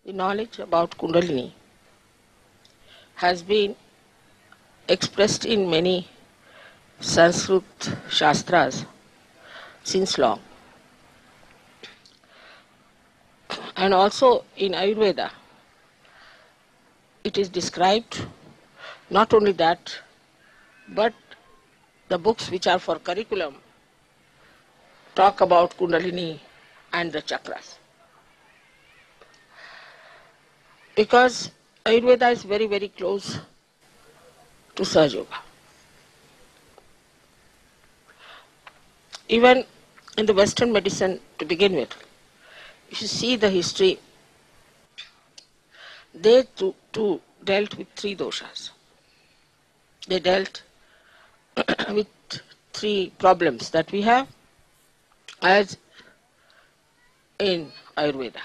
The knowledge about Kundalini has been expressed in many Sanskrit Shastras since long, and also in Ayurveda it is described. Not only that, but the books which are for curriculum talk about Kundalini and the chakras. Because Ayurveda is very, very close to Sahaja Yoga. Even in the Western medicine to begin with, if you see the history, they too dealt with three doshas. They dealt with three problems that we have as in Ayurveda.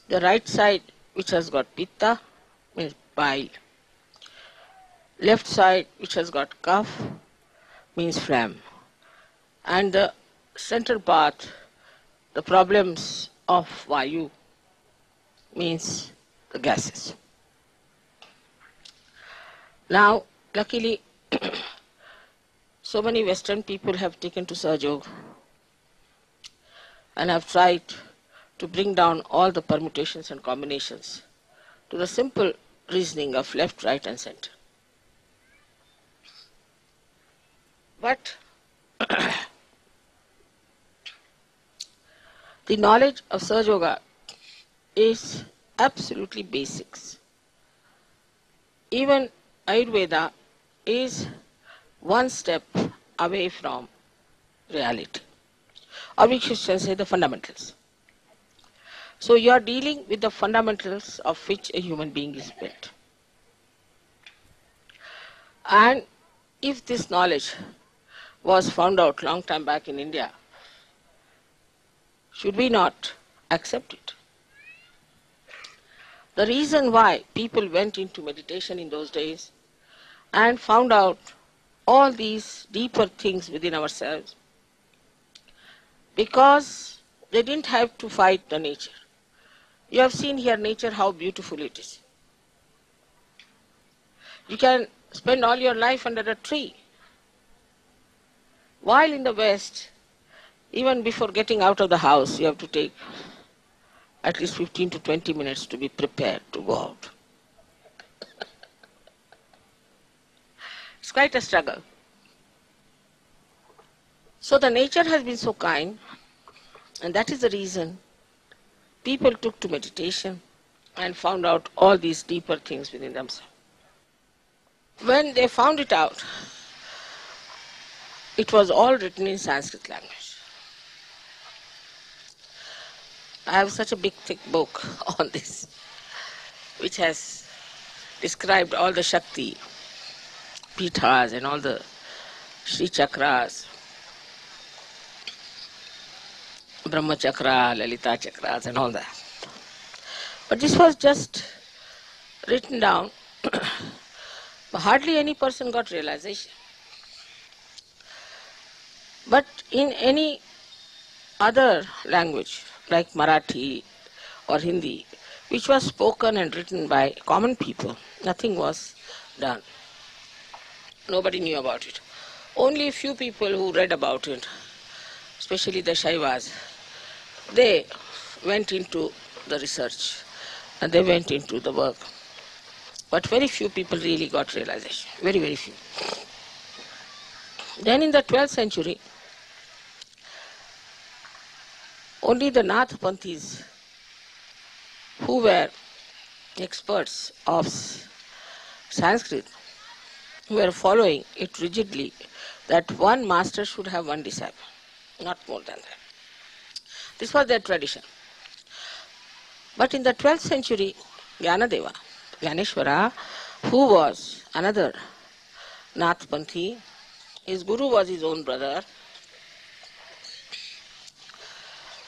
The right side, which has got pitta, means bile. Left side, which has got kapha, means phlegm. And the central part, the problems of vayu, means the gases. Now, luckily, so many Western people have taken to Sahaja Yoga and have tried to bring down all the permutations and combinations to the simple reasoning of left, right and center. But the knowledge of Sahaja Yoga is absolutely basics. Even Ayurveda is one step away from reality, or we should say the fundamentals. So you are dealing with the fundamentals of which a human being is built. And if this knowledge was found out long time back in India, should we not accept it? The reason why people went into meditation in those days and found out all these deeper things within ourselves, because they didn't have to fight the nature. You have seen here nature, how beautiful it is. You can spend all your life under a tree. While in the West, even before getting out of the house, you have to take at least 15 to 20 minutes to be prepared to go out. It's quite a struggle. So the nature has been so kind, and that is the reason people took to meditation and found out all these deeper things within themselves. When they found it out, it was all written in Sanskrit language. I have such a big thick book on this, which has described all the Shakti, Pithas and all the Shri Chakras, Brahma Chakra, Lalita Chakras and all that. But this was just written down. Hardly any person got realization. But in any other language, like Marathi or Hindi, which was spoken and written by common people, nothing was done. Nobody knew about it. Only a few people who read about it, especially the Shaivas, they went into the research and they went into the work. But very few people really got realization. Very, very few. Then in the 12th century, only the Nath Panthis, who were experts of Sanskrit, were following it rigidly, that one master should have one disciple, not more than that. This was their tradition. But in the 12th century, Jnanadeva, Jnaneshwara, who was another Nath Panthi, his guru was his own brother,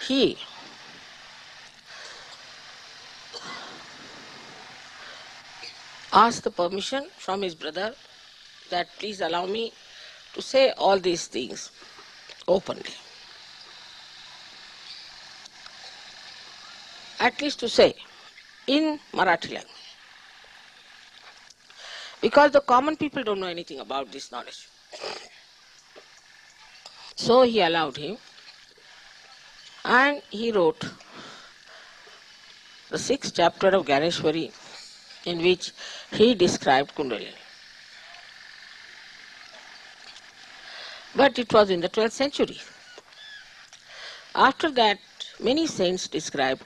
he asked the permission from his brother that please allow me to say all these things openly. at least to say, in Marathi language. Because the common people don't know anything about this knowledge. So he allowed him, and he wrote the 6th chapter of Ganeshwari, in which he described Kundalini. But it was in the 12th century. After that, many saints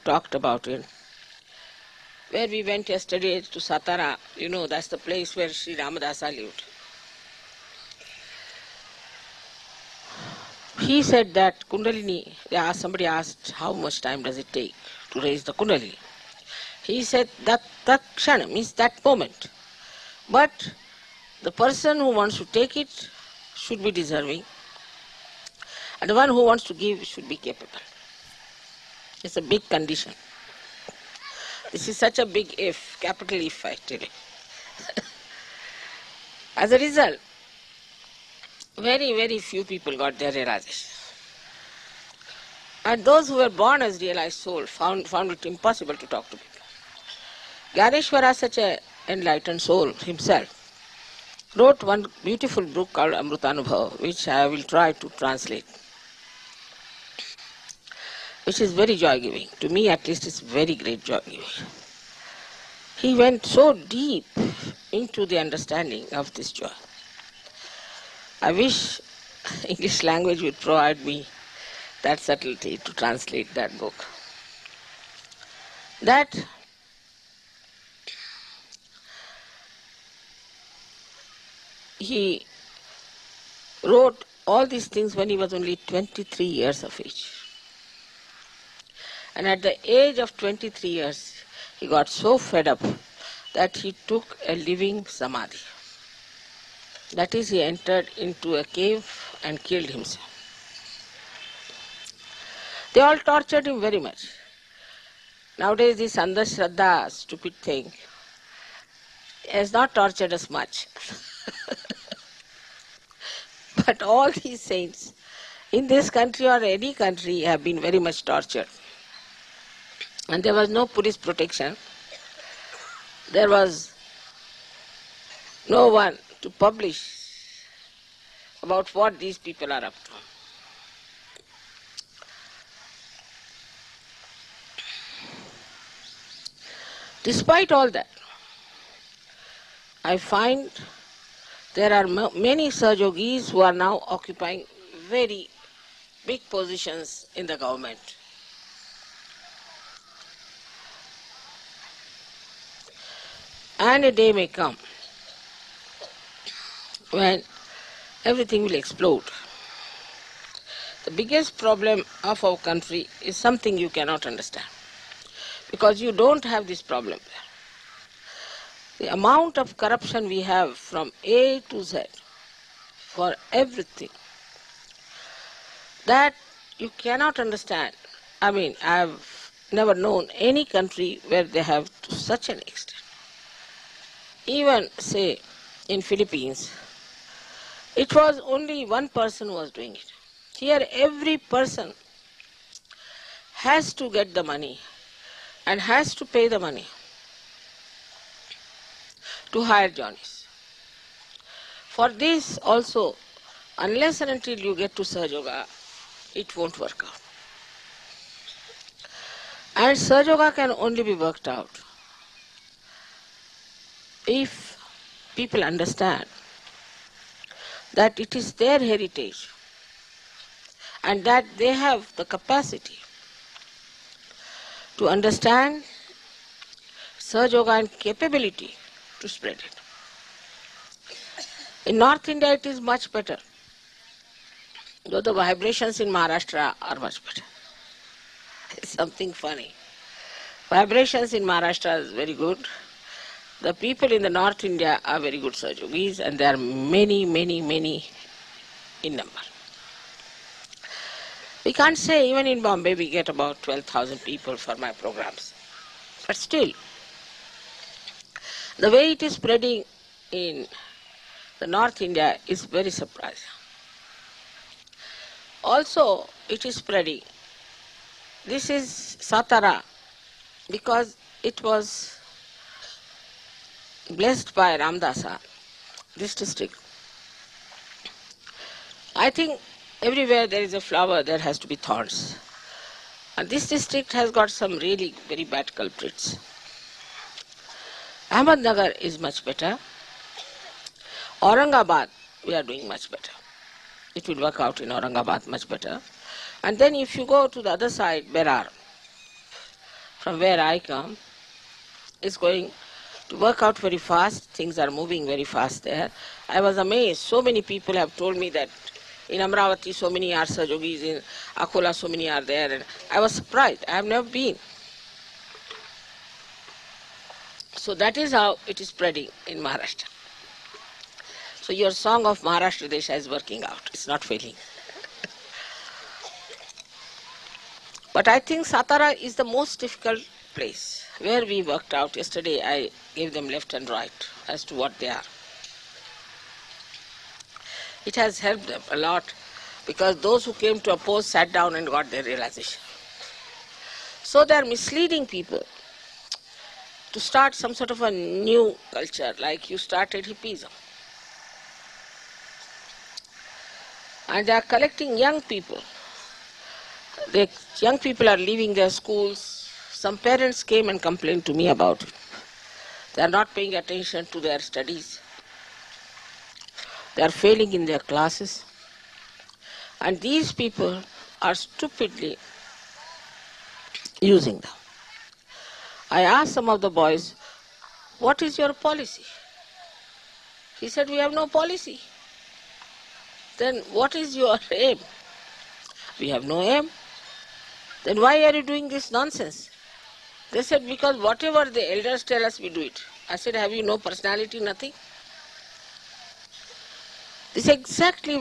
talked about it. Where we went yesterday to Satara, that's the place where Shri Ramadasa lived. He said that Kundalini, somebody asked how much time does it take to raise the Kundalini. He said that kshana means that moment. But the person who wants to take it should be deserving, and the one who wants to give should be capable. It's a big condition. This is such a big if, capital if, I tell you. As a result, very, very few people got their realization. And those who were born as realized soul found it impossible to talk to people. Ganeshwara, such an enlightened soul himself, wrote one beautiful book called Amrutanubhava, which I will try to translate, which is very joy-giving. To me, at least, it's very great joy-giving. He went so deep into the understanding of this joy. I wish English language would provide me that subtlety to translate that book. That he wrote all these things when he was only 23 years of age. And at the age of 23 years, he got so fed up that he took a living samadhi. That is, he entered into a cave and killed himself. They all tortured him very much. Nowadays, this Andhashraddha, stupid thing, has not tortured us much. But all these saints in this country or any country have been very much tortured. And there was no police protection. There was no one to publish about what these people are up to. Despite all that, I find there are many Sahajogis who are now occupying very big positions in the government. And a day may come when everything will explode. The biggest problem of our country is something you cannot understand, because you don't have this problem. The amount of corruption we have from A to Z for everything, that you cannot understand. I mean, I've never known any country where they have to such an extent. Even, say, in Philippines, it was only one person who was doing it. Here, every person has to get the money and has to pay the money to hire Johnnies. For this also, unless and until you get to Sahaja Yoga, it won't work out. And Sahaja Yoga can only be worked out if people understand that it is their heritage and that they have the capacity to understand Sahaja Yoga and capability to spread it. In North India it is much better, though the vibrations in Maharashtra are much better. It's something funny. Vibrations in Maharashtra is very good. The people in the North India are very good Sahajogis, and there are many, many, many in number. We can't say even in Bombay we get about 12,000 people for my programs. But still, the way it is spreading in the North India is very surprising. Also, it is spreading. This is Satara, because it was blessed by Ramdasa, this district. I think everywhere there is a flower, there has to be thorns. And this district has got some really very bad culprits. Ahmednagar is much better. Aurangabad, we are doing much better. It will work out in Aurangabad much better. And then if you go to the other side, Berar, from where I come, it's going to work out very fast. Things are moving very fast there. I was amazed. So many people have told me that in Amravati so many are Sajogis, in Akola so many are there. And I was surprised. I have never been. So that is how it is spreading in Maharashtra. So your song of Maharashtra Desha is working out. It's not failing. But I think Satara is the most difficult place where we worked out. Yesterday I gave them left and right as to what they are. It has helped them a lot because those who came to oppose sat down and got their realization. So they are misleading people to start some sort of a new culture, like you started hippism. And they are collecting young people. The young people are leaving their schools. Some parents came and complained to me about it. They are not paying attention to their studies. They are failing in their classes. And these people are stupidly using them. I asked some of the boys, what is your policy? He said, we have no policy. Then what is your aim? We have no aim. Then why are you doing this nonsense? They said, because whatever the elders tell us, we do it. I said, have you no personality, nothing? This exactly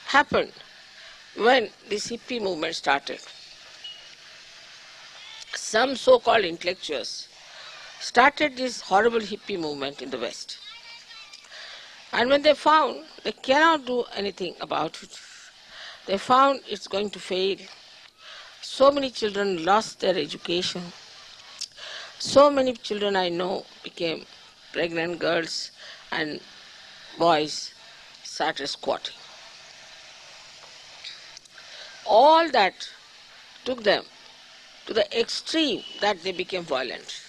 happened when this hippie movement started. Some so-called intellectuals started this horrible hippie movement in the West. And when they found they cannot do anything about it, they found it's going to fail. So many children lost their education. So many children I know became pregnant girls and boys started squatting. All that took them to the extreme that they became violent.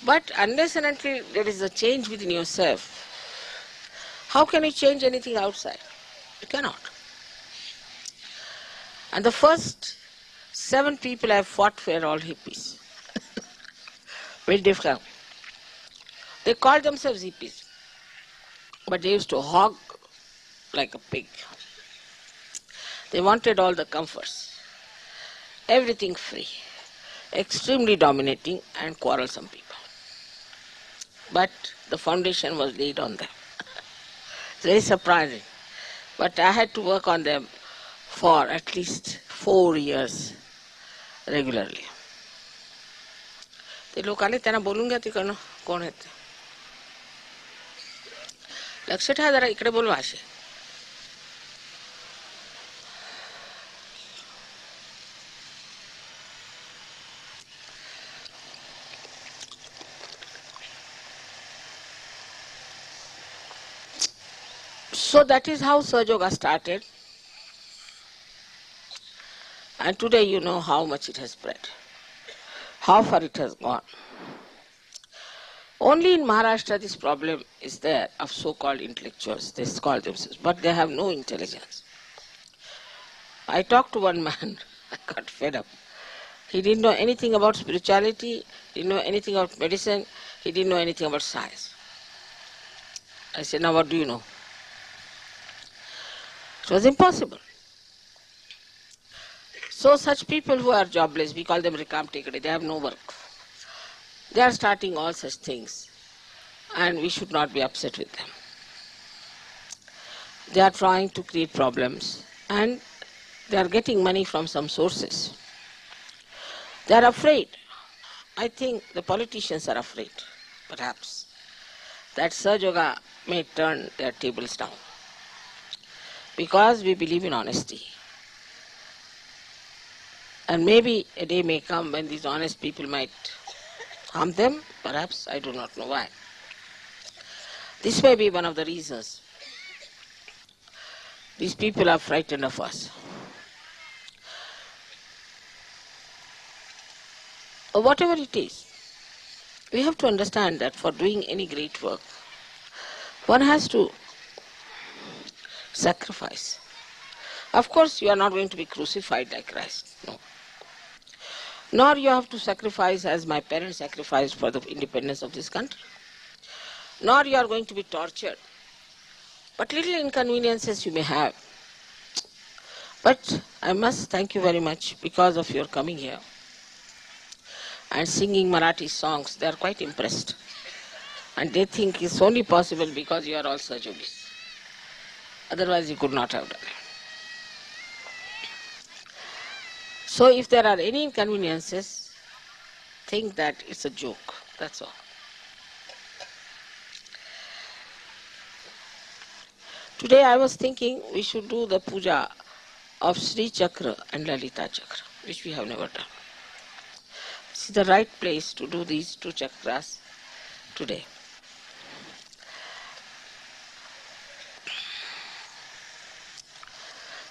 But unless and until there is a change within yourself, how can you change anything outside? You cannot. And the first 7 people I fought were all hippies. Very different. They called themselves hippies, but they used to hog like a pig. They wanted all the comforts, everything free, extremely dominating and quarrelsome people. But the foundation was laid on them. It's very surprising. But I had to work on them for at least 4 years regularly. ते लोक आले त्यांना बोलून घ्या तिकडनं कोण आहेत ते. लक्ष ठेवा जरा इकडे बोलवा असे. So that is how Sahaja Yoga started. And today you know how much it has spread, how far it has gone. Only in Maharashtra this problem is there of so-called intellectuals. They call themselves, but they have no intelligence. I talked to one man, I got fed up. He didn't know anything about spirituality, didn't know anything about medicine, he didn't know anything about science. I said, now what do you know? It was impossible. So such people who are jobless, we call them Rikam Tekade, they have no work. They are starting all such things and we should not be upset with them. They are trying to create problems and they are getting money from some sources. They are afraid. I think the politicians are afraid, perhaps, that Sahaja Yoga may turn their tables down. Because we believe in honesty. And maybe a day may come when these honest people might harm them, perhaps, I do not know why. This may be one of the reasons these people are frightened of us. Or whatever it is, we have to understand that for doing any great work, one has to sacrifice. Of course, you are not going to be crucified like Christ, no. Nor you have to sacrifice as my parents sacrificed for the independence of this country. Nor you are going to be tortured. But little inconveniences you may have. But I must thank you very much because of your coming here and singing Marathi songs. They are quite impressed. And they think it's only possible because you are all such yogis. Otherwise you could not have done it. So if there are any inconveniences, think that it's a joke. That's all. Today I was thinking we should do the puja of Shri Chakra and Lalita Chakra, which we have never done. This is the right place to do these two chakras today.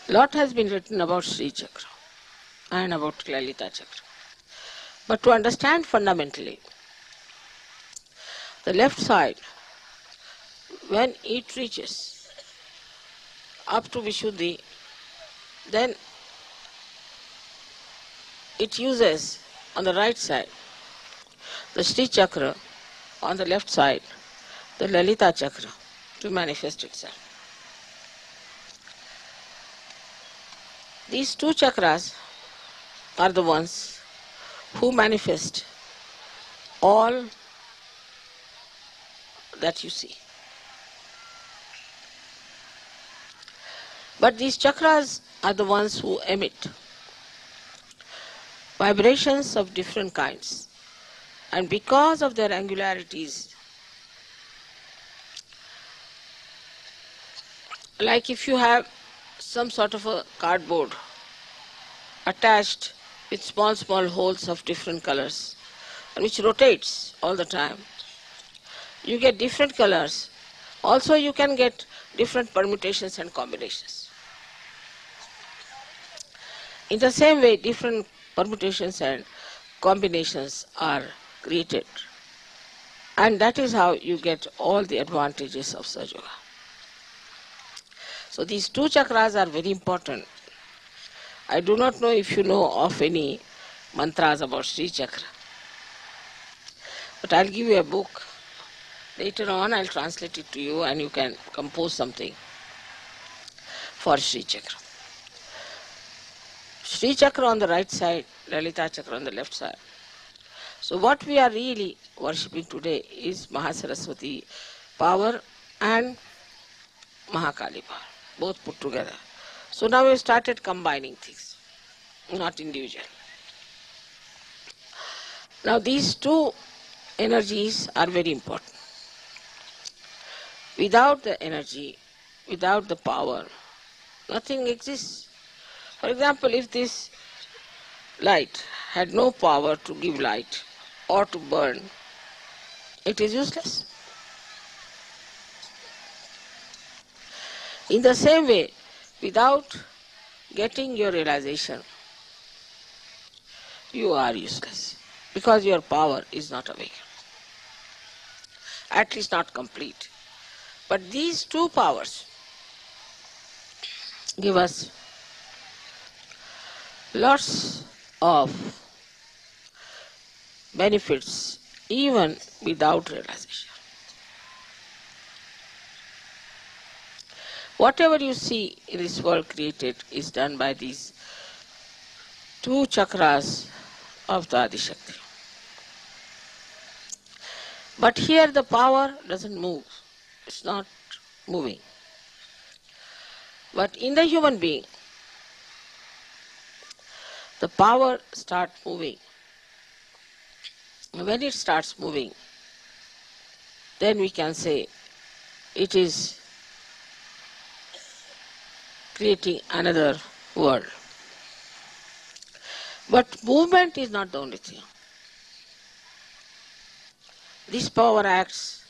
Lot has been written about Shri Chakra and about Lalita Chakra. But to understand fundamentally, the left side, when it reaches up to Vishuddhi, then it uses on the right side the Shri Chakra, on the left side the Lalita Chakra to manifest itself. These two chakras are the ones who manifest all that you see. But these chakras are the ones who emit vibrations of different kinds. And because of their angularities, like if you have some sort of a cardboard attached with small holes of different colors, and which rotates all the time, you get different colors. Also you can get different permutations and combinations. In the same way, different permutations and combinations are created. And that is how you get all the advantages of Sahaja Yoga. So these two chakras are very important. I do not know if you know of any mantras about Shri Chakra. But I'll give you a book. Later on I'll translate it to you and you can compose something for Shri Chakra. Shri Chakra on the right side, Lalita Chakra on the left side. So what we are really worshipping today is Mahasaraswati power and Mahakali power, both put together. So now we have started combining things, not individual. Now these two energies are very important. Without the energy, without the power, nothing exists. For example, if this light had no power to give light or to burn, it is useless. In the same way, without getting your realization, you are useless because your power is not awake, at least not complete. But these two powers give us lots of benefits even without realization. Whatever you see in this world created is done by these two chakras of the Adi Shakti. But here the power doesn't move. It's not moving. But in the human being, the power starts moving. When it starts moving, then we can say it is creating another world. But movement is not the only thing. This power acts,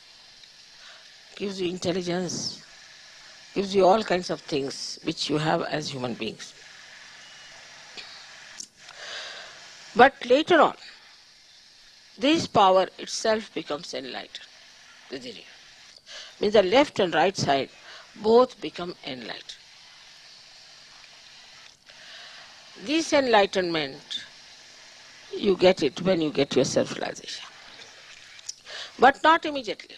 gives you intelligence, gives you all kinds of things which you have as human beings. But later on, this power itself becomes enlightened within you. Means the left and right side both become enlightened. This enlightenment, you get it when you get your self-realization. But not immediately.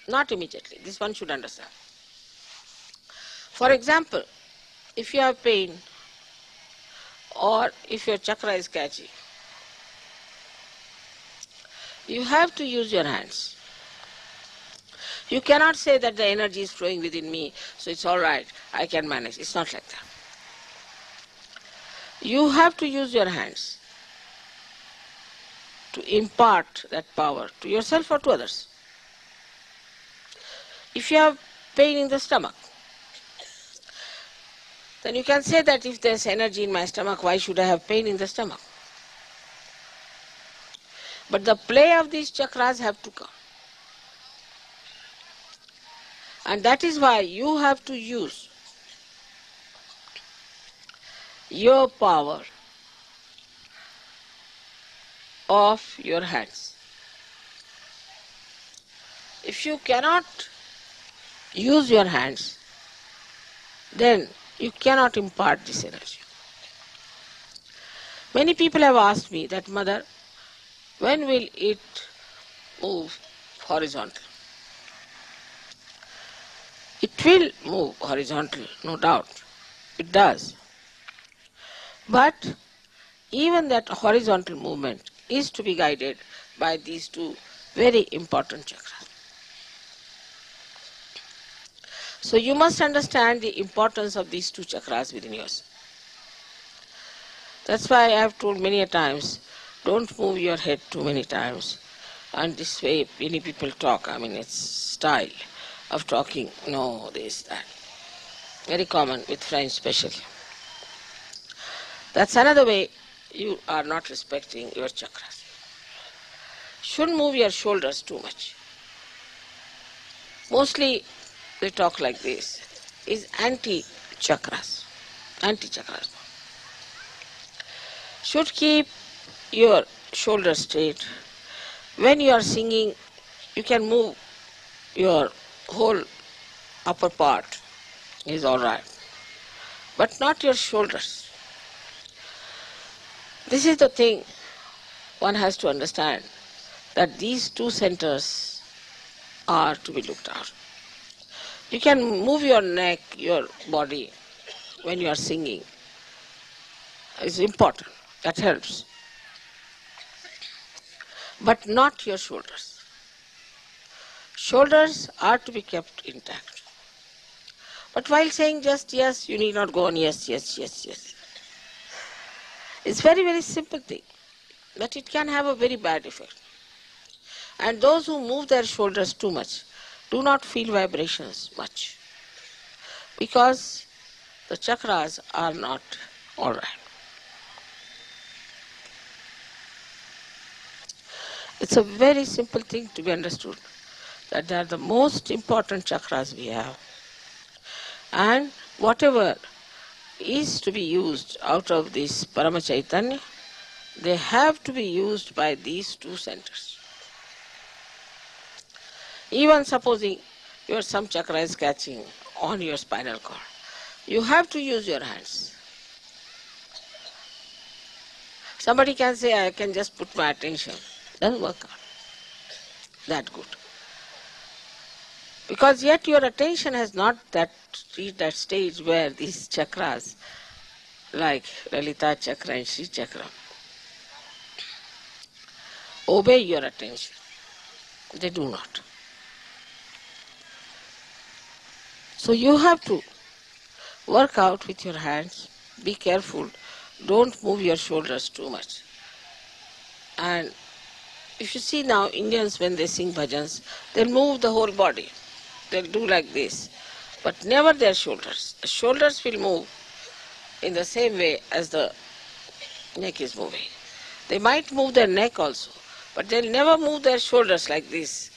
Not immediately. This one should understand. For example, if you have pain or if your chakra is catchy, you have to use your hands. You cannot say that the energy is flowing within me, so it's all right, I can manage. It's not like that. You have to use your hands to impart that power to yourself or to others. If you have pain in the stomach, then you can say that if there's energy in my stomach, why should I have pain in the stomach? But the play of these chakras have to come. And that is why you have to use your power of your hands. If you cannot use your hands, then you cannot impart this energy. Many people have asked me that, Mother, when will it move horizontal? It will move horizontal, no doubt. It does. But even that horizontal movement is to be guided by these two very important chakras. So you must understand the importance of these two chakras within yourself. That's why I have told many a times, don't move your head too many times. And this way many people talk, it's style of talking, no, this, that. Very common with French especially. That's another way you are not respecting your chakras. Shouldn't move your shoulders too much. Mostly they talk like this, is anti-chakras. Anti-chakras. Should keep your shoulders straight. When you are singing, you can move your whole upper part, is all right, but not your shoulders. This is the thing one has to understand, that these two centers are to be looked at. You can move your neck, your body when you are singing. It's important. That helps. But not your shoulders. Shoulders are to be kept intact. But while saying just yes, you need not go on yes, yes, yes, yes. It's very, very simple thing. But it can have a very bad effect. And those who move their shoulders too much do not feel vibrations much, because the chakras are not all right. It's a very simple thing to be understood, that they are the most important chakras we have. And whatever is to be used out of this Parama Chaitanya, they have to be used by these two centers. Even supposing some chakra is catching on your spinal cord, you have to use your hands. Somebody can say, I can just put my attention. Doesn't work out that good. Because yet your attention has not reached that stage where these chakras, like Lalita Chakra and Shri Chakra, obey your attention. They do not. So you have to work out with your hands, be careful, don't move your shoulders too much. And if you see now Indians when they sing bhajans, they'll move the whole body. They'll do like this, but never their shoulders. The shoulders will move in the same way as the Neck is moving. They might move their neck also, but they'll never move their shoulders like this,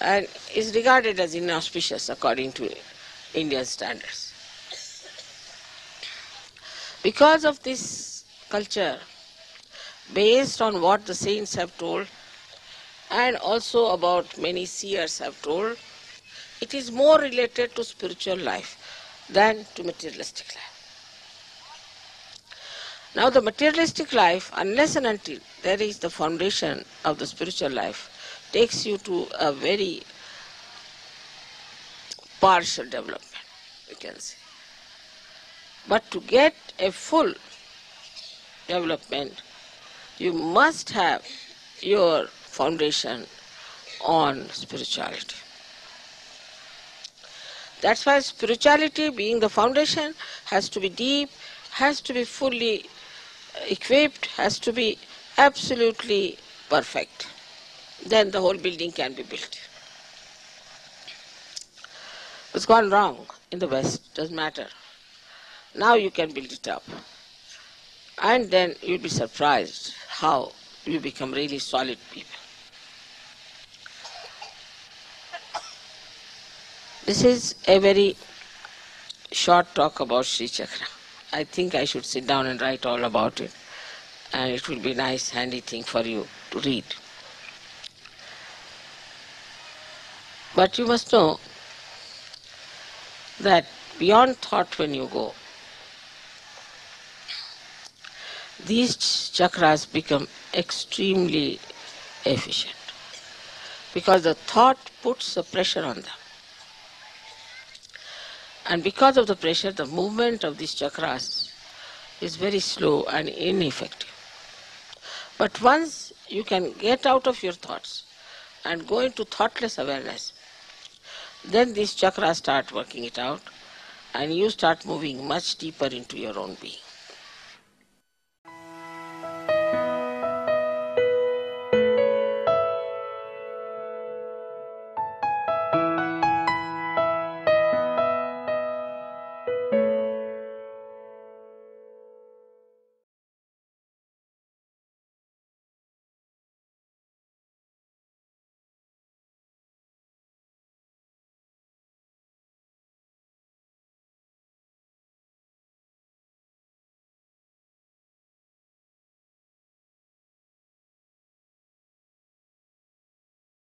and is regarded as inauspicious according to Indian standards. Because of this culture, based on what the saints have told, and also about many seers have told, it is more related to spiritual life than to materialistic life. Now the materialistic life, unless and until there is the foundation of the spiritual life, takes you to a very partial development, you can say. But to get a full development, you must have your foundation on spirituality. That's why spirituality, being the foundation, has to be deep, has to be fully equipped, has to be absolutely perfect. Then the whole building can be built. What's gone wrong in the West doesn't matter. Now you can build it up. And then you'll be surprised how you become really solid people. This is a very short talk about Shri Chakra. I think I should sit down and write all about it, and it will be a nice, handy thing for you to read. But you must know that beyond thought when you go, these chakras become extremely efficient because the thought puts a pressure on them. And because of the pressure, the movement of these chakras is very slow and ineffective. But once you can get out of your thoughts and go into thoughtless awareness, then these chakras start working it out and you start moving much deeper into your own being.